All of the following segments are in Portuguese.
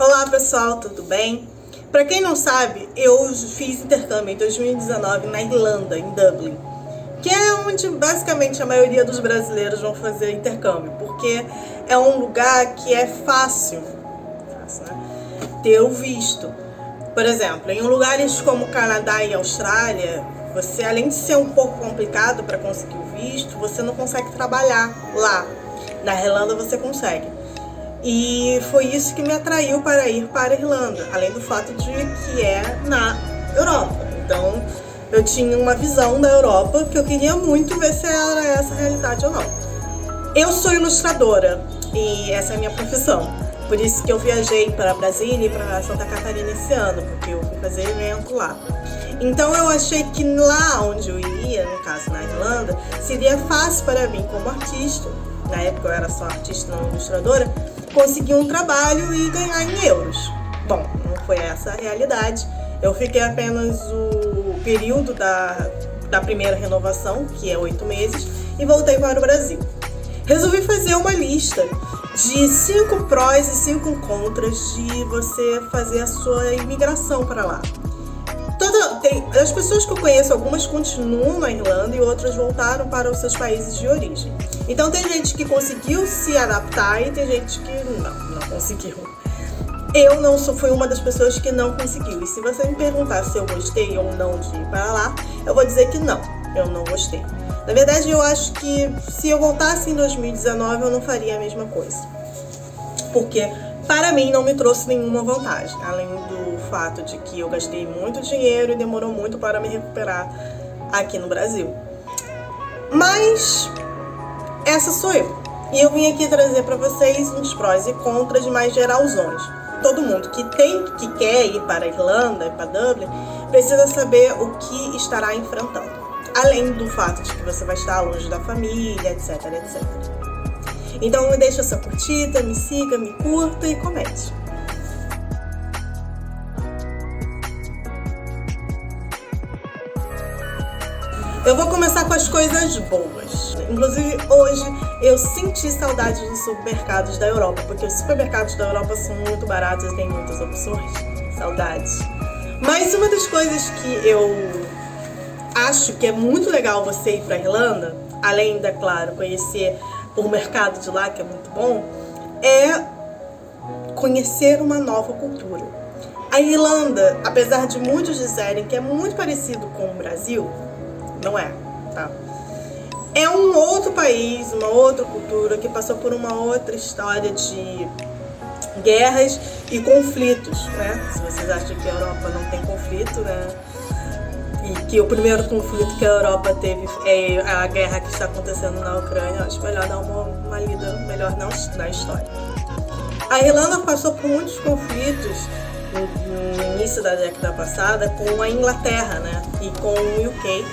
Olá pessoal, tudo bem? Para quem não sabe, eu fiz intercâmbio em 2019 na Irlanda, em Dublin, que é onde basicamente a maioria dos brasileiros vão fazer intercâmbio, porque é um lugar que é fácil, né, ter o visto. Por exemplo, em lugares como Canadá e Austrália, você, além de ser um pouco complicado para conseguir o visto, você não consegue trabalhar lá. Na Irlanda você consegue. E foi isso que me atraiu para ir para a Irlanda, além do fato de que é na Europa. Então, eu tinha uma visão da Europa que eu queria muito ver se era essa a realidade ou não. Eu sou ilustradora e essa é a minha profissão. Por isso que eu viajei para Brasília e para Santa Catarina esse ano, porque eu fui fazer evento lá. Então eu achei que lá onde eu iria, no caso na Irlanda, seria fácil para mim como artista, na época eu era só artista, não ilustradora, conseguir um trabalho e ganhar em euros. Bom, não foi essa a realidade. Eu fiquei apenas o período da primeira renovação, que é 8 meses, e voltei para o Brasil. Resolvi fazer uma lista de 5 prós e 5 contras de você fazer a sua imigração para lá. As pessoas que eu conheço, algumas continuam na Irlanda e outras voltaram para os seus países de origem. Então tem gente que conseguiu se adaptar e tem gente que não conseguiu. Eu não fui uma das pessoas que não conseguiu. E se você me perguntar se eu gostei ou não de ir para lá, eu vou dizer que não, eu não gostei. Na verdade, eu acho que se eu voltasse em 2019, eu não faria a mesma coisa. Porque, para mim, não me trouxe nenhuma vantagem. Além do fato de que eu gastei muito dinheiro e demorou muito para me recuperar aqui no Brasil. Mas, essa sou eu. E eu vim aqui trazer para vocês uns prós e contras mais geralzões. Todo mundo que quer ir para a Irlanda e para Dublin precisa saber o que estará enfrentando. Além do fato de que você vai estar longe da família, etc, etc. Então me deixa sua curtida, me siga, me curta e comente. Eu vou começar com as coisas boas. Inclusive hoje eu senti saudade dos supermercados da Europa, porque os supermercados da Europa são muito baratos e tem muitas opções. Saudades. Mas uma das coisas que eu acho que é muito legal você ir para a Irlanda, além de, claro, conhecer o mercado de lá, que é muito bom, é conhecer uma nova cultura. A Irlanda, apesar de muitos dizerem que é muito parecido com o Brasil, não é, tá? É um outro país, uma outra cultura que passou por uma outra história de guerras e conflitos, né? Se vocês acham que a Europa não tem conflito, né? E que o primeiro conflito que a Europa teve é a guerra que está acontecendo na Ucrânia, eu acho melhor dar uma lida melhor na história. A Irlanda passou por muitos conflitos no início da década passada com a Inglaterra, né? E com o UK.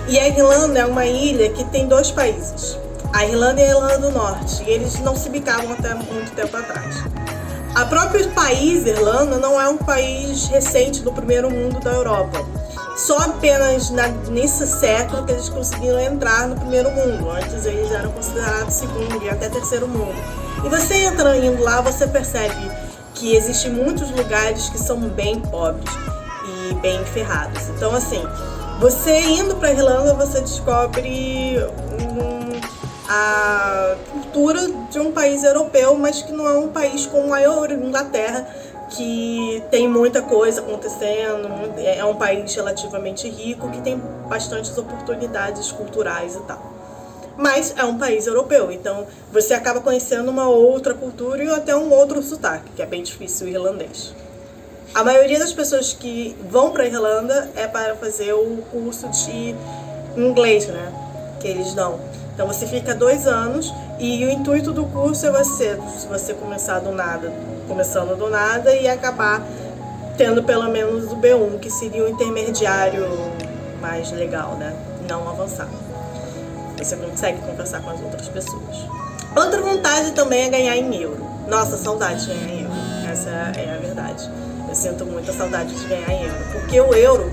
E a Irlanda é uma ilha que tem 2 países, a Irlanda e a Irlanda do Norte, e eles não se bicavam até muito tempo atrás. A própria país Irlanda não é um país recente do primeiro mundo da Europa. Só apenas nesse século que eles conseguiram entrar no primeiro mundo. Antes eles eram considerados segundo e até terceiro mundo. E você indo lá, você percebe que existem muitos lugares que são bem pobres e bem ferrados. Então assim, você indo para a Irlanda, você descobre a cultura de um país europeu, mas que não é um país como a Inglaterra, que tem muita coisa acontecendo, é um país relativamente rico, que tem bastantes oportunidades culturais e tal. Mas é um país europeu, então você acaba conhecendo uma outra cultura e até um outro sotaque, que é bem difícil o irlandês. A maioria das pessoas que vão para a Irlanda é para fazer o curso de inglês, né, que eles dão. Então você fica 2 anos e o intuito do curso é você começando do nada e acabar tendo pelo menos o B1, que seria o intermediário mais legal, né? Não avançado. Você consegue conversar com as outras pessoas. Outra vantagem também é ganhar em euro. Nossa, saudade de ganhar em euro. Essa é a verdade. Eu sinto muita saudade de ganhar em euro. Porque o euro,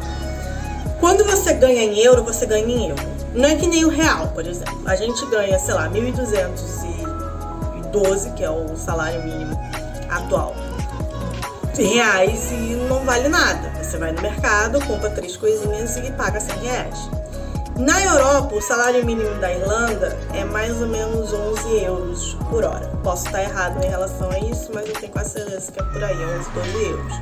quando você ganha em euro, você ganha em euro. Não é que nem o real, por exemplo. A gente ganha, sei lá, 1.212, que é o salário mínimo atual. reais e não vale nada. Você vai no mercado, compra 3 coisinhas e paga 100 reais. Na Europa, o salário mínimo da Irlanda é mais ou menos 11 euros por hora. Posso estar errado em relação a isso, mas eu tenho quase certeza que é por aí, 11, 12 euros.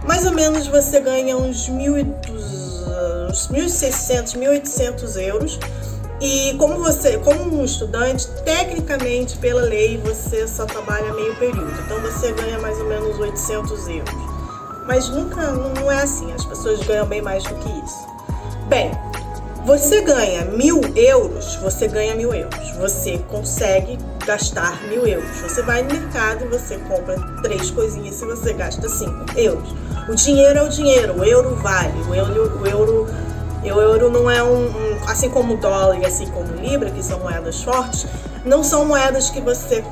Mais ou menos você ganha uns 1.600, 1.800 euros. E como um estudante, tecnicamente, pela lei, você só trabalha meio período. Então você ganha mais ou menos 800 euros. Mas não é assim, as pessoas ganham bem mais do que isso. Bem, você ganha 1.000 euros, você ganha 1.000 euros. Você consegue gastar 1.000 euros. Você vai no mercado e você compra 3 coisinhas e você gasta 5 euros. O dinheiro é o dinheiro, o euro vale. O euro não é assim como o dólar e assim como o libra, que são moedas fortes, não são moedas que você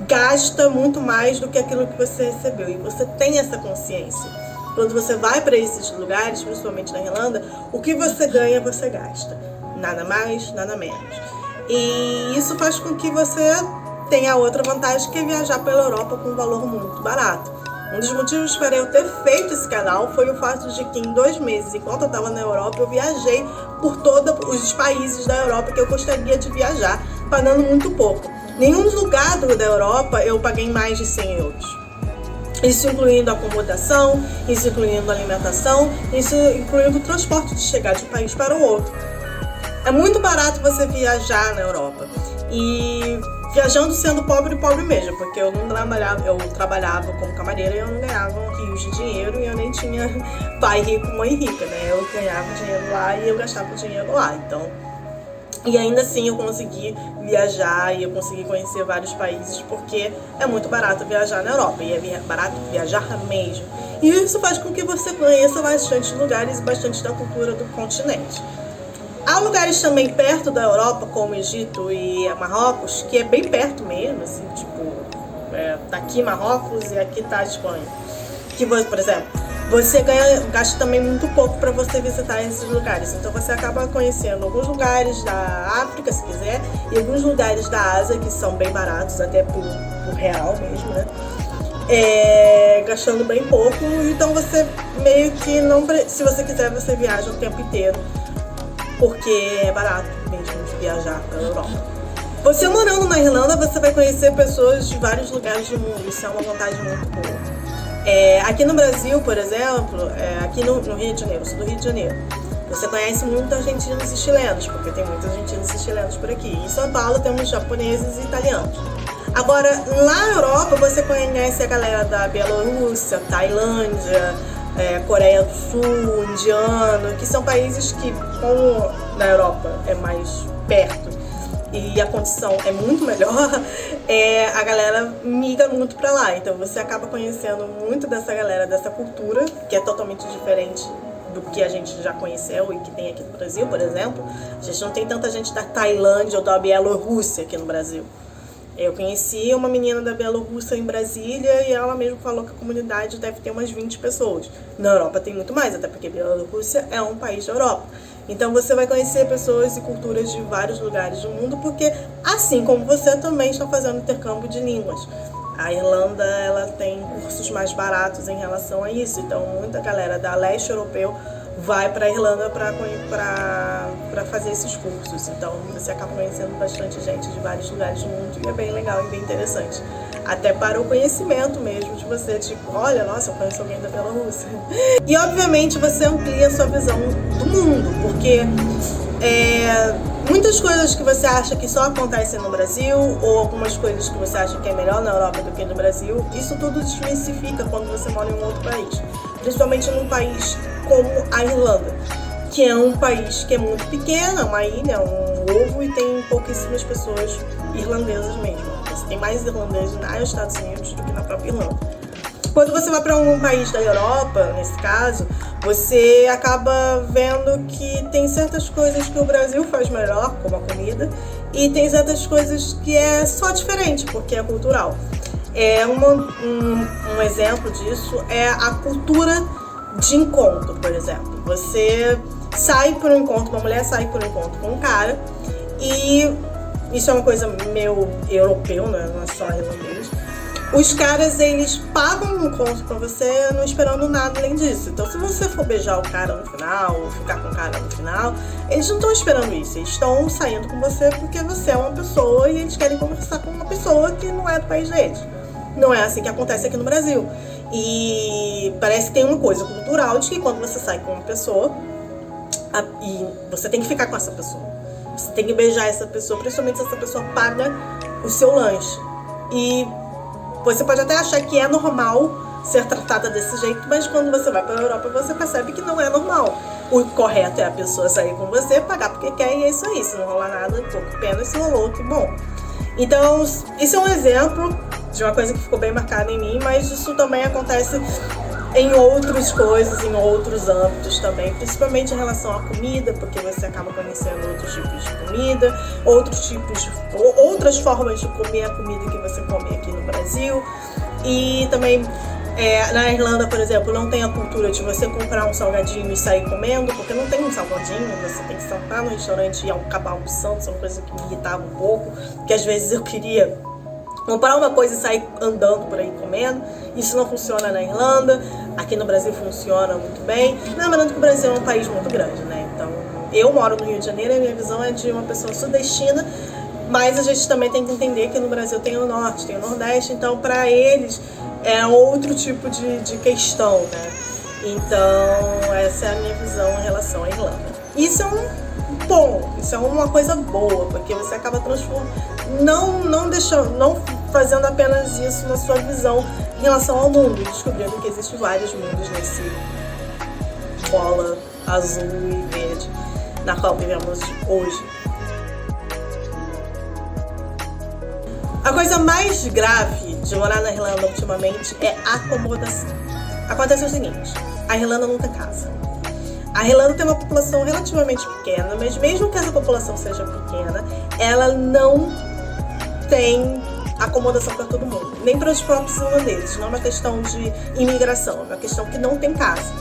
gasta muito mais do que aquilo que você recebeu. E você tem essa consciência. Quando você vai para esses lugares, principalmente na Irlanda, o que você ganha, você gasta. Nada mais, nada menos. E isso faz com que você tenha outra vantagem, que é viajar pela Europa com um valor muito barato. Um dos motivos para eu ter feito esse canal foi o fato de que em 2 meses, enquanto eu estava na Europa, eu viajei por todos os países da Europa que eu gostaria de viajar, pagando muito pouco. Nenhum lugar da Europa eu paguei mais de 100 euros. Isso incluindo acomodação, isso incluindo alimentação, isso incluindo o transporte de chegar de um país para o outro. É muito barato você viajar na Europa. E viajando sendo pobre mesmo, porque eu trabalhava como camareira e eu não ganhava rios de dinheiro e eu nem tinha pai rico, mãe rica, né? Eu ganhava dinheiro lá e eu gastava o dinheiro lá, então... E ainda assim eu consegui viajar e eu consegui conhecer vários países, porque é muito barato viajar na Europa e é barato viajar mesmo. E isso faz com que você conheça bastante lugares e bastante da cultura do continente. Há lugares também perto da Europa, como Egito e Marrocos, que é bem perto mesmo, assim, tipo, tá aqui Marrocos e aqui tá a Espanha. Que, por exemplo, você gasta também muito pouco para você visitar esses lugares. Então você acaba conhecendo alguns lugares da África, se quiser, e alguns lugares da Ásia, que são bem baratos, até por real mesmo, né? Gastando bem pouco. Então você meio que não... Se você quiser, você viaja o tempo inteiro, porque é barato mesmo de viajar pela Europa. Você morando na Irlanda, você vai conhecer pessoas de vários lugares do mundo. Isso é uma vantagem muito boa. Aqui no Brasil, por exemplo, aqui no Rio de Janeiro, eu sou do Rio de Janeiro, você conhece muitos argentinos e chilenos, porque tem muitos argentinos e chilenos por aqui. Em São Paulo temos japoneses e italianos. Agora, lá na Europa, você conhece a galera da Bielorrússia, Tailândia, Coreia do Sul, indiano, que são países que, como na Europa é mais perto e a condição é muito melhor, a galera migra muito pra lá. Então você acaba conhecendo muito dessa galera, dessa cultura, que é totalmente diferente do que a gente já conheceu e que tem aqui no Brasil, por exemplo. A gente não tem tanta gente da Tailândia ou da Bielorrússia aqui no Brasil. Eu conheci uma menina da Bielorrússia em Brasília e ela mesmo falou que a comunidade deve ter umas 20 pessoas. Na Europa tem muito mais, até porque a Bielorrússia é um país da Europa. Então você vai conhecer pessoas e culturas de vários lugares do mundo, porque assim como você também está fazendo intercâmbio de línguas. A Irlanda, ela tem cursos mais baratos em relação a isso, então muita galera da leste europeu vai para a Irlanda para fazer esses cursos. Então você acaba conhecendo bastante gente de vários lugares do mundo e é bem legal e bem interessante. Até para o conhecimento mesmo de você, tipo, olha, nossa, eu conheço alguém da Bielorrússia. E obviamente você amplia a sua visão do mundo, porque muitas coisas que você acha que só acontecem no Brasil, ou algumas coisas que você acha que é melhor na Europa do que no Brasil, isso tudo desmistifica quando você mora em um outro país. Principalmente num país como a Irlanda, que é um país que é muito pequeno, uma ilha, um ovo, e tem pouquíssimas pessoas irlandesas mesmo. Você tem mais irlandeses nos Estados Unidos do que na própria Irlanda. Quando você vai para um país da Europa, nesse caso, você acaba vendo que tem certas coisas que o Brasil faz melhor, como a comida, e tem certas coisas que é só diferente, porque é cultural. Um exemplo disso é a cultura de encontro, por exemplo. Você sai por um encontro, uma mulher sai por um encontro com um cara, e isso é uma coisa meio europeu, né? Não é só irlandês. os caras, eles pagam um encontro pra você não esperando nada além disso. Então, se você for beijar o cara no final, ou ficar com o cara no final, eles não estão esperando isso. Eles estão saindo com você porque você é uma pessoa e eles querem conversar com uma pessoa que não é do país deles. Não é assim que acontece aqui no Brasil. E parece que tem uma coisa cultural de que quando você sai com uma pessoa, e você tem que ficar com essa pessoa. Você tem que beijar essa pessoa, principalmente se essa pessoa paga o seu lanche. E você pode até achar que é normal ser tratada desse jeito, mas quando você vai para a Europa, você percebe que não é normal. O correto é a pessoa sair com você, pagar porque quer, e é isso aí. Se não rolar nada, pouco pena, se rolou, que bom. Então, isso é um exemplo de uma coisa que ficou bem marcada em mim, mas isso também acontece em outras coisas, em outros âmbitos também, principalmente em relação à comida, porque você acaba conhecendo outros tipos de comida, outras formas de comer a comida que você come aqui no Brasil. E também na Irlanda, por exemplo, não tem a cultura de você comprar um salgadinho e sair comendo, porque não tem um salgadinho, você tem que sentar no restaurante e acabar almoçando. Isso é uma coisa que me irritava um pouco, porque às vezes eu queria comprar uma coisa e sair andando por aí comendo. Isso não funciona na Irlanda. Aqui no Brasil funciona muito bem. Lembrando que o Brasil é um país muito grande, né? Então, eu moro no Rio de Janeiro e a minha visão é de uma pessoa sudestina, mas a gente também tem que entender que no Brasil tem o Norte, tem o Nordeste, então para eles é outro tipo de questão, né? Então, essa é a minha visão em relação à Irlanda. Isso é isso é uma coisa boa, porque você acaba transformando, não fazendo apenas isso na sua visão em relação ao mundo, descobrindo que existem vários mundos nesse bola azul e verde na qual vivemos hoje. A coisa mais grave de morar na Irlanda ultimamente é a acomodação. Acontece o seguinte, a Irlanda não tem casa. A Irlanda tem uma população relativamente pequena, mas mesmo que essa população seja pequena, ela não tem acomodação para todo mundo, nem para os próprios irlandeses. Não é uma questão de imigração, é uma questão que não tem casa.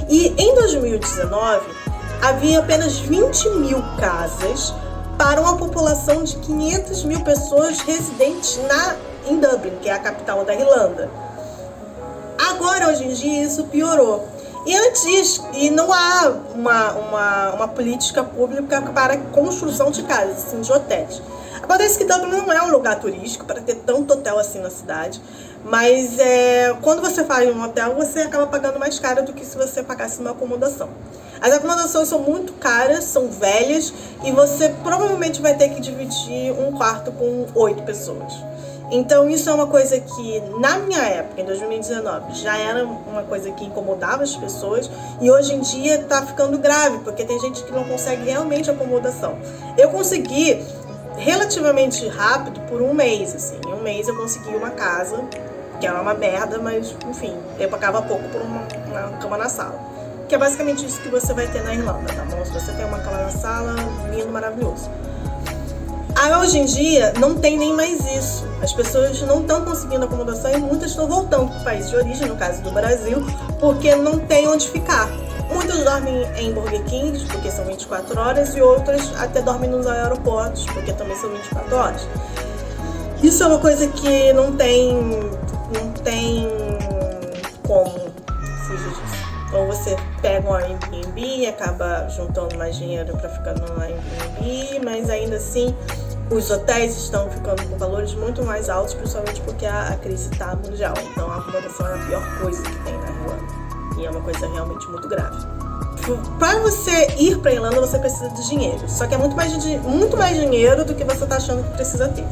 E em 2019, havia apenas 20 mil casas para uma população de 500 mil pessoas residentes em Dublin, que é a capital da Irlanda. Agora, hoje em dia, isso piorou. E não há uma política pública para construção de casas, assim, de hotéis. Acontece que Dublin não é um lugar turístico para ter tanto hotel assim na cidade, mas quando você faz um hotel, você acaba pagando mais caro do que se você pagasse uma acomodação. As acomodações são muito caras, são velhas, e você provavelmente vai ter que dividir um quarto com 8 pessoas. Então isso é uma coisa que, na minha época, em 2019, já era uma coisa que incomodava as pessoas, e hoje em dia está ficando grave, porque tem gente que não consegue realmente acomodação. Eu consegui relativamente rápido por um mês, assim. Em um mês eu consegui uma casa, que era uma merda, mas enfim, eu pagava pouco por uma cama na sala. Que é basicamente isso que você vai ter na Irlanda, tá bom? Se você tem uma cama na sala, lindo, maravilhoso. Aí, hoje em dia, não tem nem mais isso. As pessoas não estão conseguindo acomodação e muitas estão voltando para o país de origem, no caso do Brasil, porque não tem onde ficar. Muitos dormem em Burger King, porque são 24 horas, e outras até dormem nos aeroportos, porque também são 24 horas. Isso é uma coisa que não tem como fugir disso. Ou você pega um Airbnb e acaba juntando mais dinheiro para ficar no Airbnb, mas ainda assim os hotéis estão ficando com valores muito mais altos, principalmente porque a crise está mundial. Então a acomodação é a pior coisa que tem na Irlanda. E é uma coisa realmente muito grave. Para você ir para a Irlanda, você precisa de dinheiro. Só que é muito mais dinheiro do que você está achando que precisa ter.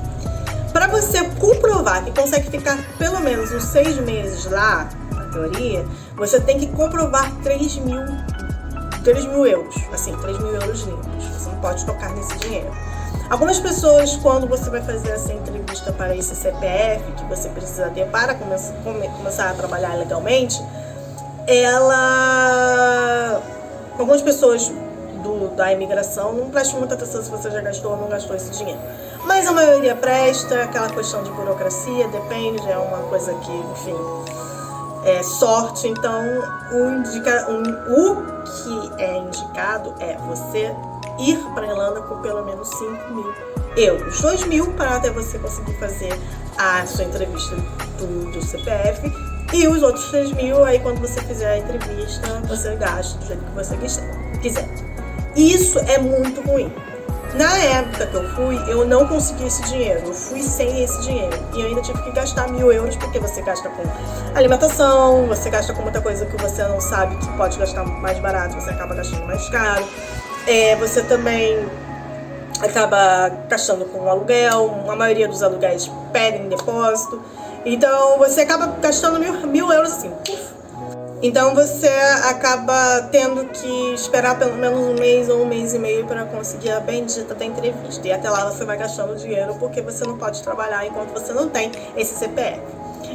Para você comprovar que consegue ficar pelo menos uns 6 meses lá, teoria, você tem que comprovar 3 mil euros, assim, 3 mil euros limpos. Você não pode tocar nesse dinheiro. Algumas pessoas, quando você vai fazer essa entrevista para esse CPF que você precisa ter para começar a trabalhar legalmente, algumas pessoas da imigração não prestam muita atenção se você já gastou ou não gastou esse dinheiro. Mas a maioria presta, aquela questão de burocracia, depende, é uma coisa que, enfim, é sorte. Então o que é indicado é você ir para a Irlanda com pelo menos 5 mil euros, 2 mil para até você conseguir fazer a sua entrevista do CPF, e os outros 3 mil, aí quando você fizer a entrevista, você gasta do jeito que você quiser. Isso é muito ruim. Na época que eu fui, eu não consegui esse dinheiro, eu fui sem esse dinheiro. E eu ainda tive que gastar 1.000 euros, porque você gasta com alimentação, você gasta com muita coisa que você não sabe que pode gastar mais barato, você acaba gastando mais caro. Você também acaba gastando com aluguel, a maioria dos aluguéis pedem depósito. Então você acaba gastando 1.000 euros assim, puf. Então você acaba tendo que esperar pelo menos um mês ou um mês e meio para conseguir a bendita da entrevista. E até lá você vai gastando dinheiro porque você não pode trabalhar enquanto você não tem esse CPF.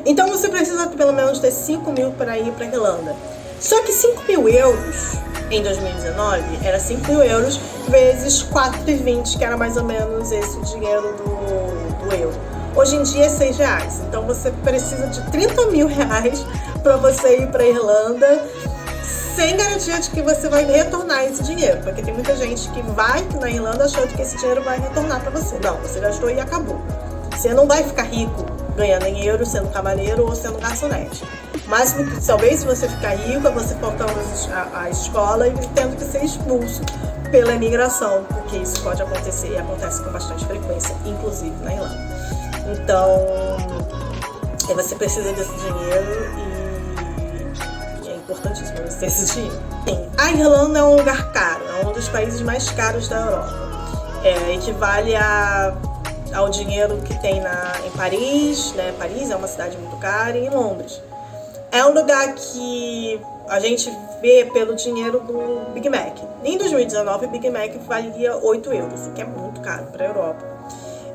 Então você precisa pelo menos ter 5 mil para ir para a Irlanda. Só que 5.000 euros em 2019 era 5.000 euros vezes 4,20, que era mais ou menos esse o dinheiro do euro. Hoje em dia é R$6. Então você precisa de 30 mil reais para você ir para a Irlanda, sem garantia de que você vai retornar esse dinheiro, porque tem muita gente que vai na Irlanda achando que esse dinheiro vai retornar para você. Não, você gastou e acabou. Você não vai ficar rico ganhando em euro, sendo camareiro ou sendo garçonete. Mas talvez se você ficar rico, é você faltando a escola e tendo que ser expulso pela imigração, porque isso pode acontecer e acontece com bastante frequência, inclusive na Irlanda. Então, você precisa desse dinheiro e é importantíssimo você ter esse dinheiro. Sim, a Irlanda é um lugar caro, é um dos países mais caros da Europa. Equivale ao dinheiro que tem em Paris, né? Paris é uma cidade muito cara, e em Londres. É um lugar que a gente vê pelo dinheiro do Big Mac. Em 2019, o Big Mac valia 8 euros, o que é muito caro para a Europa.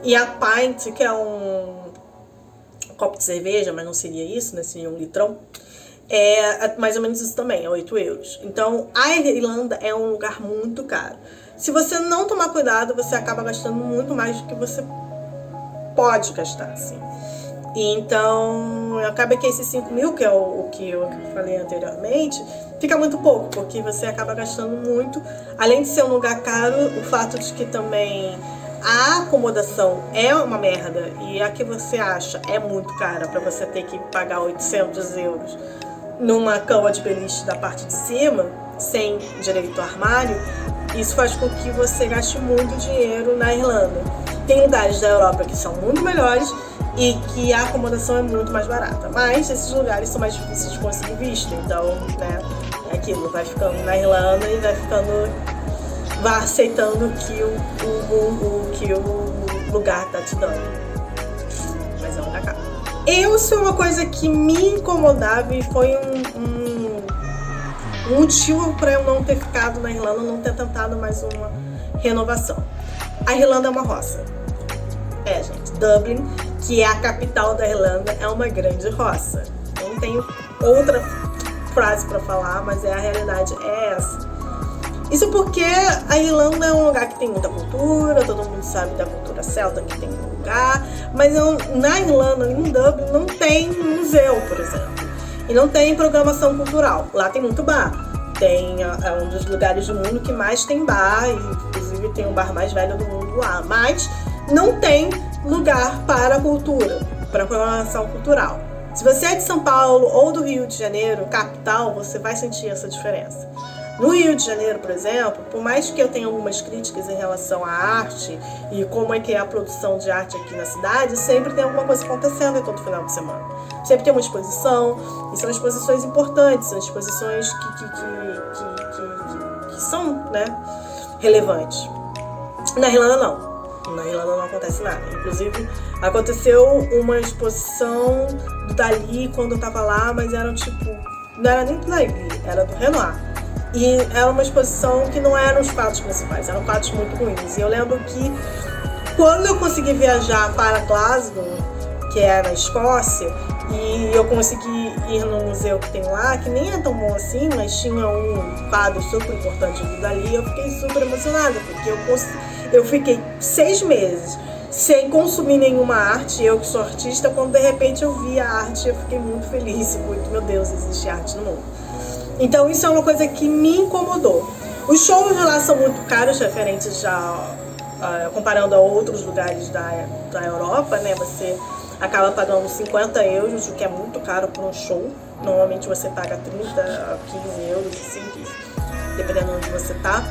E a pint, que é um copo de cerveja, mas não seria isso, né? Seria um litrão. É mais ou menos isso também, é 8 euros. Então, a Irlanda é um lugar muito caro. Se você não tomar cuidado, você acaba gastando muito mais do que você pode gastar, assim. E então, acaba que esses 5 mil, que é o que eu falei anteriormente, fica muito pouco, porque você acaba gastando muito. Além de ser um lugar caro, o fato de que também a acomodação é uma merda e a que você acha é muito cara para você ter que pagar 800 euros numa cama de beliche da parte de cima, sem direito ao armário, isso faz com que você gaste muito dinheiro na Irlanda. Tem lugares da Europa que são muito melhores e que a acomodação é muito mais barata, mas esses lugares são mais difíceis de conseguir visto, então, né, é aquilo, vai ficando na Irlanda e vai aceitando o que o lugar tá te dando. Mas é um lugar caro. Isso é uma coisa que me incomodava e foi um motivo para eu não ter ficado na Irlanda, não ter tentado mais uma renovação. A Irlanda é uma roça. Gente, Dublin, que é a capital da Irlanda, é uma grande roça. Eu não tenho outra frase para falar, mas a realidade é essa. Isso porque a Irlanda é um lugar que tem muita cultura, todo mundo sabe da cultura celta que tem um lugar, mas na Irlanda, em Dublin, não tem museu, por exemplo, e não tem programação cultural. Lá tem muito bar, é um dos lugares do mundo que mais tem bar, e inclusive tem o bar mais velho do mundo lá, mas não tem lugar para a cultura, para a programação cultural. Se você é de São Paulo ou do Rio de Janeiro, capital, você vai sentir essa diferença. No Rio de Janeiro, por exemplo, por mais que eu tenha algumas críticas em relação à arte e como é que é a produção de arte aqui na cidade, sempre tem alguma coisa acontecendo todo final de semana. Sempre tem uma exposição, e são exposições importantes, são exposições que são, né, relevantes. Na Irlanda, não. Na Irlanda não acontece nada. Inclusive, aconteceu uma exposição do Dalí quando eu tava lá, mas era não era nem do Dalí, era do Renoir. E era uma exposição que não eram os quadros principais, eram quadros muito ruins. E eu lembro que quando eu consegui viajar para Glasgow, que é na Escócia, e eu consegui ir no museu que tem lá, que nem é tão bom assim, mas tinha um quadro super importante do Dalí, eu fiquei super emocionada, porque eu fiquei 6 meses sem consumir nenhuma arte, eu que sou artista, quando de repente eu vi a arte, eu fiquei muito feliz, muito, meu Deus, existe arte no mundo. Então isso é uma coisa que me incomodou. Os shows de lá são muito caros, referentes já comparando a outros lugares da Europa, né? Você acaba pagando 50 euros, o que é muito caro para um show. Normalmente você paga 30, 15 euros, assim, dependendo de onde você tá.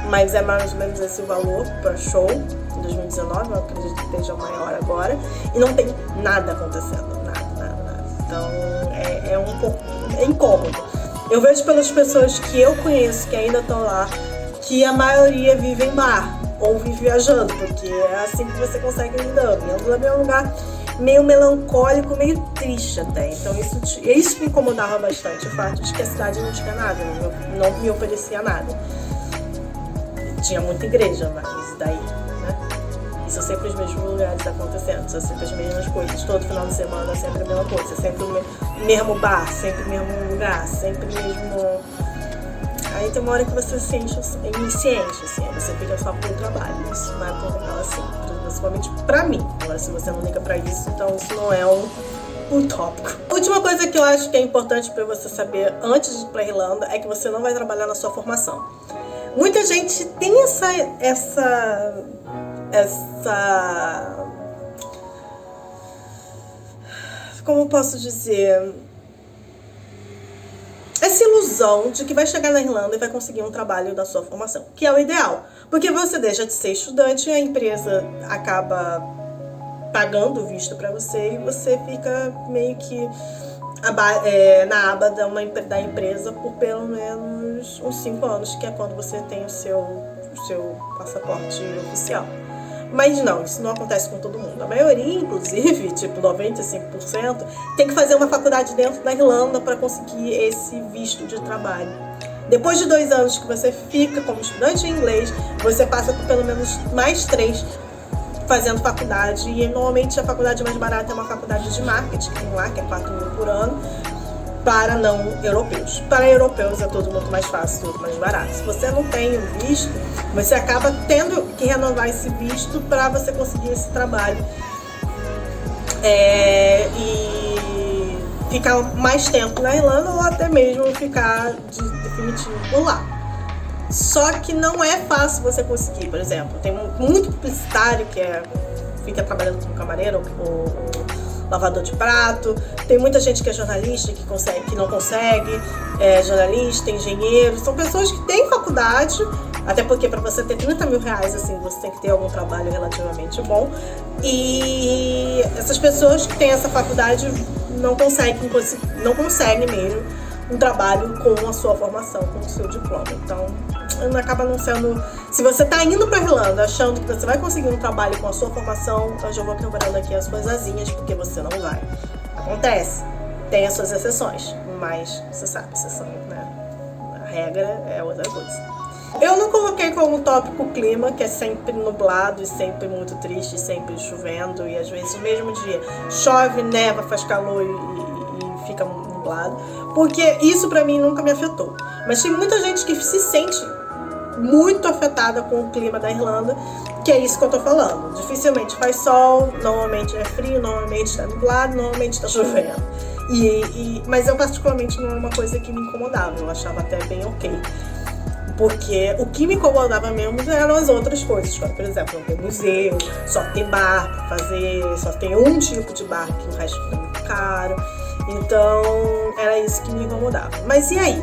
Mas é mais ou menos esse o valor para show em 2019, eu acredito que esteja maior agora. E não tem nada acontecendo, nada. Então é um pouco incômodo. Eu vejo pelas pessoas que eu conheço que ainda estão lá, que a maioria vive em bar ou vive viajando, porque é assim que você consegue em Dublin. Dublin é um lugar meio melancólico, meio triste até. Então isso me incomodava bastante, o fato de que a cidade não tinha nada, não me oferecia nada. Tinha muita igreja, mas daí, né? E são sempre os mesmos lugares acontecendo, são sempre as mesmas coisas. Todo final de semana é sempre a mesma coisa, sempre o mesmo bar, sempre o mesmo lugar, sempre o mesmo... Aí tem uma hora que você se enche, assim, você fica só pro trabalho. Isso não é tão legal assim, principalmente pra mim. Agora, se você não liga pra isso, então isso não é um tópico. A última coisa que eu acho que é importante pra você saber antes de ir pra Irlanda é que você não vai trabalhar na sua formação. Muita gente tem essa como eu posso dizer, essa ilusão de que vai chegar na Irlanda e vai conseguir um trabalho da sua formação, que é o ideal, porque você deixa de ser estudante e a empresa acaba pagando o visto para você e você fica meio que na aba da empresa por pelo menos uns 5 anos, que é quando você tem o seu passaporte oficial. Mas não, isso não acontece com todo mundo. A maioria, inclusive, tipo 95%, tem que fazer uma faculdade dentro da Irlanda para conseguir esse visto de trabalho. Depois de 2 anos que você fica como estudante de inglês, você passa por pelo menos mais 3 fazendo faculdade. E normalmente a faculdade mais barata é uma faculdade de marketing, que tem lá, que é 4 mil por ano, para não europeus. Para europeus é tudo muito mais fácil, tudo mais barato. Se você não tem o visto, você acaba tendo que renovar esse visto para você conseguir esse trabalho. E ficar mais tempo na Irlanda ou até mesmo ficar definitivo por lá. Só que não é fácil você conseguir. Por exemplo, tem muito publicitário que fica trabalhando como camareiro ou lavador de prato. Tem muita gente que é jornalista que não consegue, jornalista, engenheiro. São pessoas que têm faculdade, até porque para você ter 30 mil reais, assim, você tem que ter algum trabalho relativamente bom. E essas pessoas que têm essa faculdade não conseguem mesmo um trabalho com a sua formação, com o seu diploma. Então, acaba não sendo... Se você está indo para a Irlanda achando que você vai conseguir um trabalho com a sua formação, eu já vou quebrando aqui as suas asinhas, porque você não vai. Acontece. Tem as suas exceções, mas você sabe, exceção, né? A regra é outra coisa. Eu não coloquei como tópico o clima, que é sempre nublado e sempre muito triste, sempre chovendo, e às vezes no mesmo dia chove, neva, faz calor e fica nublado, porque isso pra mim nunca me afetou. Mas tem muita gente que se sente muito afetada com o clima da Irlanda, que é isso que eu tô falando. Dificilmente faz sol, normalmente é frio, normalmente tá nublado, normalmente tá chovendo. Mas eu particularmente não é uma coisa que me incomodava, eu achava até bem ok. Porque o que me incomodava mesmo eram as outras coisas, como, por exemplo, não ter museu, só ter bar pra fazer, só ter um tipo de bar, que o resto fica muito caro. Então, era isso que me incomodava. Mas e aí?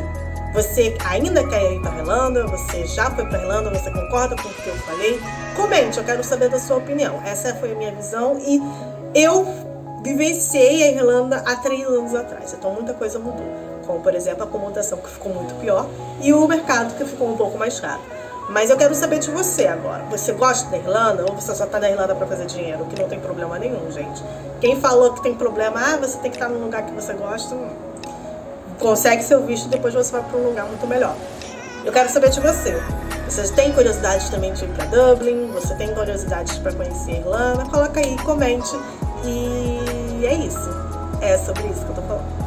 Você ainda quer ir pra Irlanda? Você já foi pra Irlanda? Você concorda com o que eu falei? Comente, eu quero saber da sua opinião. Essa foi a minha visão e eu vivenciei a Irlanda há 3 anos atrás. Então, muita coisa mudou. Como, por exemplo, a acomodação, que ficou muito pior, e o mercado, que ficou um pouco mais caro. Mas eu quero saber de você agora. Você gosta da Irlanda ou você só tá na Irlanda pra fazer dinheiro? Que não tem problema nenhum, gente. Quem falou que tem problema, você tem que estar num lugar que você gosta, consegue seu visto e depois você vai pra um lugar muito melhor. Eu quero saber de você. Você tem curiosidade também de ir pra Dublin? Você tem curiosidade pra conhecer a Irlanda? Coloca aí, comente. E é isso. É sobre isso que eu tô falando.